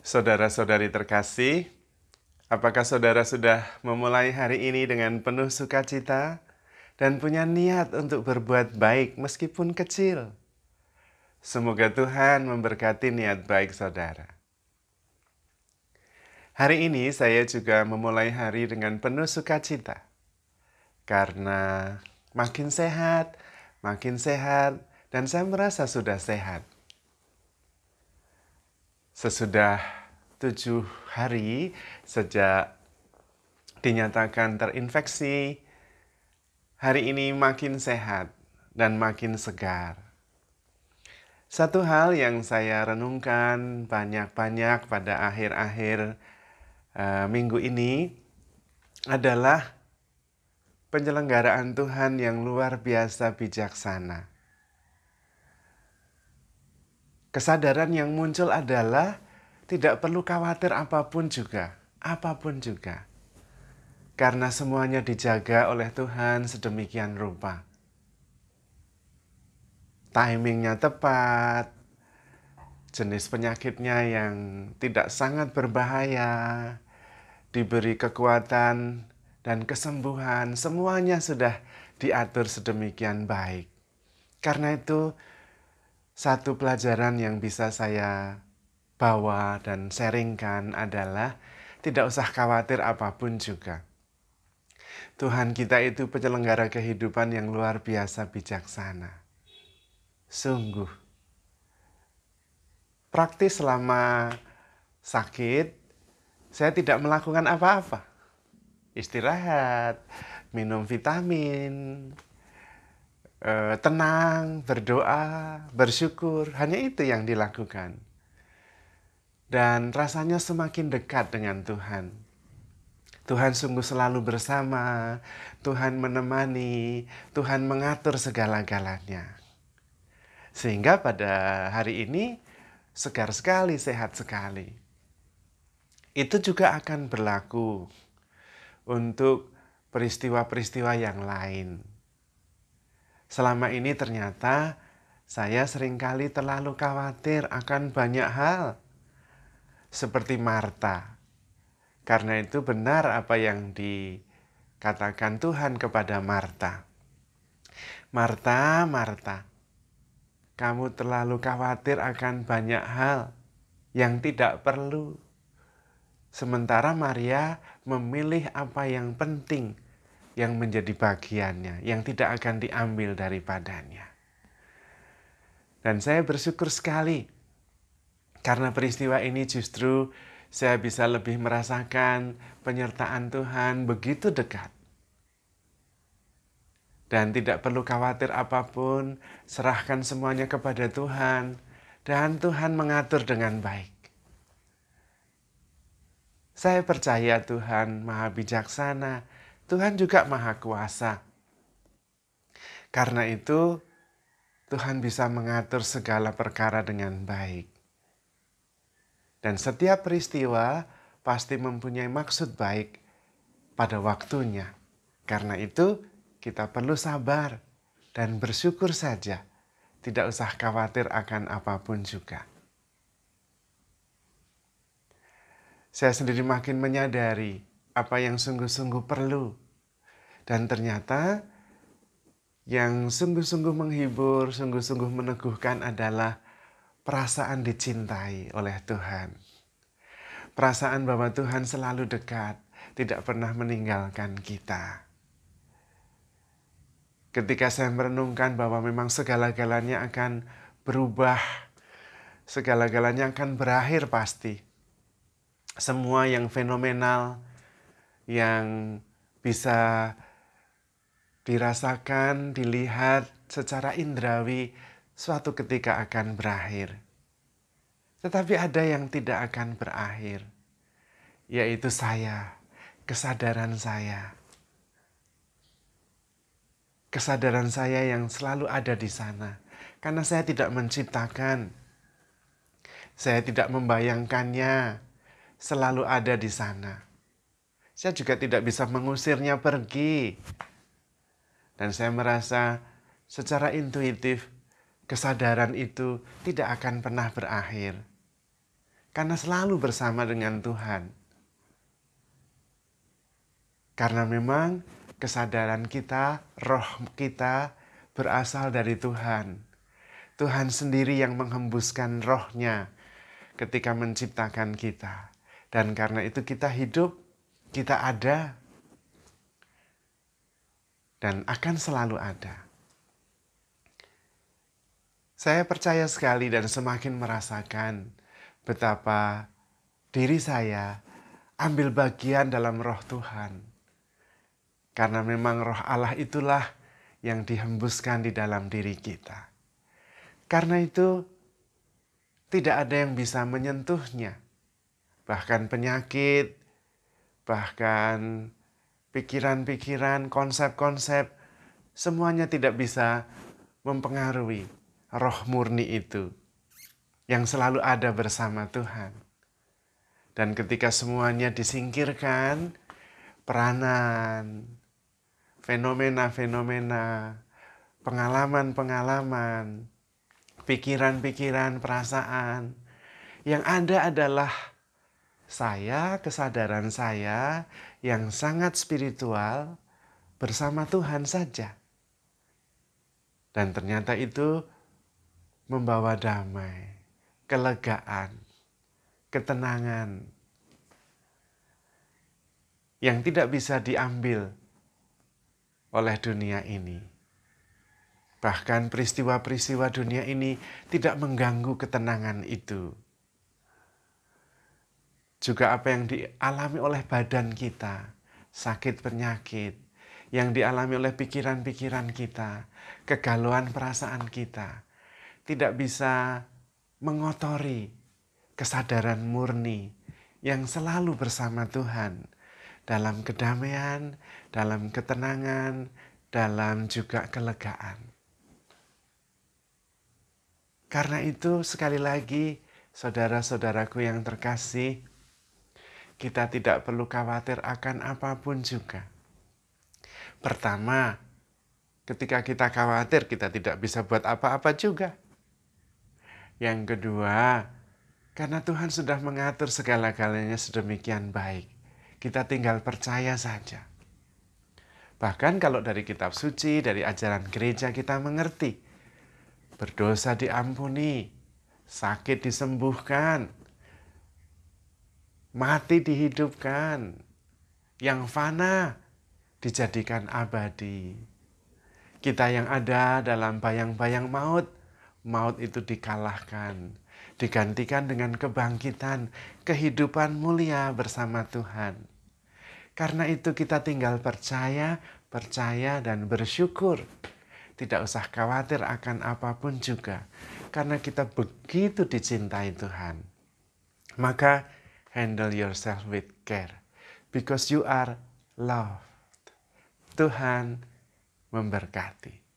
Saudara-saudari terkasih, apakah saudara sudah memulai hari ini dengan penuh sukacita dan punya niat untuk berbuat baik meskipun kecil? Semoga Tuhan memberkati niat baik saudara. Hari ini saya juga memulai hari dengan penuh sukacita karena makin sehat, dan saya merasa sudah sehat. Sesudah 7 hari sejak dinyatakan terinfeksi, hari ini makin sehat dan makin segar. Satu hal yang saya renungkan banyak-banyak pada akhir-akhir minggu ini adalah penyelenggaraan Tuhan yang luar biasa bijaksana. Kesadaran yang muncul adalah tidak perlu khawatir apapun juga. Karena semuanya dijaga oleh Tuhan sedemikian rupa. Timingnya tepat, jenis penyakitnya yang tidak sangat berbahaya, diberi kekuatan dan kesembuhan, semuanya sudah diatur sedemikian baik. Karena itu, satu pelajaran yang bisa saya bawa dan sharingkan adalah tidak usah khawatir apapun juga. Tuhan kita itu penyelenggara kehidupan yang luar biasa bijaksana. Sungguh. Praktis selama sakit, saya tidak melakukan apa-apa. Istirahat, minum vitamin, tenang, berdoa, bersyukur. Hanya itu yang dilakukan. Dan rasanya semakin dekat dengan Tuhan. Tuhan sungguh selalu bersama, Tuhan menemani, Tuhan mengatur segala-galanya. Sehingga pada hari ini segar sekali, sehat sekali. Itu juga akan berlaku untuk peristiwa-peristiwa yang lain. Selama ini ternyata saya seringkali terlalu khawatir akan banyak hal. Seperti Marta. Karena itu benar apa yang dikatakan Tuhan kepada Marta. Marta, Marta, kamu terlalu khawatir akan banyak hal yang tidak perlu. Sementara Maria memilih apa yang penting, yang menjadi bagiannya, yang tidak akan diambil daripadanya. Dan saya bersyukur sekali, karena peristiwa ini justru saya bisa lebih merasakan penyertaan Tuhan begitu dekat. Dan tidak perlu khawatir apapun, serahkan semuanya kepada Tuhan, dan Tuhan mengatur dengan baik. Saya percaya Tuhan Maha Bijaksana, Tuhan juga Maha Kuasa. Karena itu, Tuhan bisa mengatur segala perkara dengan baik. Dan setiap peristiwa pasti mempunyai maksud baik pada waktunya. Karena itu, kita perlu sabar dan bersyukur saja. Tidak usah khawatir akan apapun juga. Saya sendiri makin menyadari apa yang sungguh-sungguh perlu. Dan ternyata yang sungguh-sungguh menghibur, sungguh-sungguh meneguhkan adalah perasaan dicintai oleh Tuhan. Perasaan bahwa Tuhan selalu dekat, tidak pernah meninggalkan kita. Ketika saya merenungkan bahwa memang segala-galanya akan berubah, segala-galanya akan berakhir pasti. Semua yang fenomenal, yang bisa dirasakan, dilihat secara indrawi, suatu ketika akan berakhir. Tetapi ada yang tidak akan berakhir, yaitu saya, kesadaran saya. Kesadaran saya yang selalu ada di sana. Karena saya tidak menciptakan. Saya tidak membayangkannya selalu ada di sana. Saya juga tidak bisa mengusirnya pergi. Dan saya merasa secara intuitif kesadaran itu tidak akan pernah berakhir. karena selalu bersama dengan Tuhan. Karena memang kesadaran kita, roh kita berasal dari Tuhan. Tuhan sendiri yang menghembuskan roh-Nya ketika menciptakan kita. Dan karena itu kita hidup, kita ada, dan akan selalu ada. Saya percaya sekali dan semakin merasakan betapa diri saya ambil bagian dalam roh Tuhan. Karena memang roh Allah itulah yang dihembuskan di dalam diri kita. Karena itu tidak ada yang bisa menyentuhnya. Bahkan penyakit, bahkan pikiran-pikiran, konsep-konsep, semuanya tidak bisa mempengaruhi roh murni itu yang selalu ada bersama Tuhan. Dan ketika semuanya disingkirkan, peranan, fenomena-fenomena, pengalaman-pengalaman, pikiran-pikiran, perasaan, yang ada adalah saya, kesadaran saya yang sangat spiritual bersama Tuhan saja. Dan ternyata itu membawa damai, kelegaan, ketenangan yang tidak bisa diambil oleh dunia ini. Bahkan peristiwa-peristiwa dunia ini tidak mengganggu ketenangan itu. Juga apa yang dialami oleh badan kita, sakit penyakit, yang dialami oleh pikiran-pikiran kita, kegalauan perasaan kita, tidak bisa mengotori kesadaran murni yang selalu bersama Tuhan dalam kedamaian, dalam ketenangan, dalam juga kelegaan. Karena itu sekali lagi, saudara-saudaraku yang terkasih, kita tidak perlu khawatir akan apapun juga. Pertama, ketika kita khawatir, kita tidak bisa buat apa-apa juga. Yang kedua, karena Tuhan sudah mengatur segala-galanya sedemikian baik, kita tinggal percaya saja. Bahkan kalau dari kitab suci, dari ajaran gereja kita mengerti, berdosa diampuni, sakit disembuhkan, mati dihidupkan, yang fana dijadikan abadi. Kita yang ada dalam bayang-bayang maut, maut itu dikalahkan, digantikan dengan kebangkitan, kehidupan mulia bersama Tuhan. Karena itu kita tinggal percaya dan bersyukur. Tidak usah khawatir akan apapun juga. Karena kita begitu dicintai Tuhan. Maka handle yourself with care. Because you are loved. Tuhan memberkati.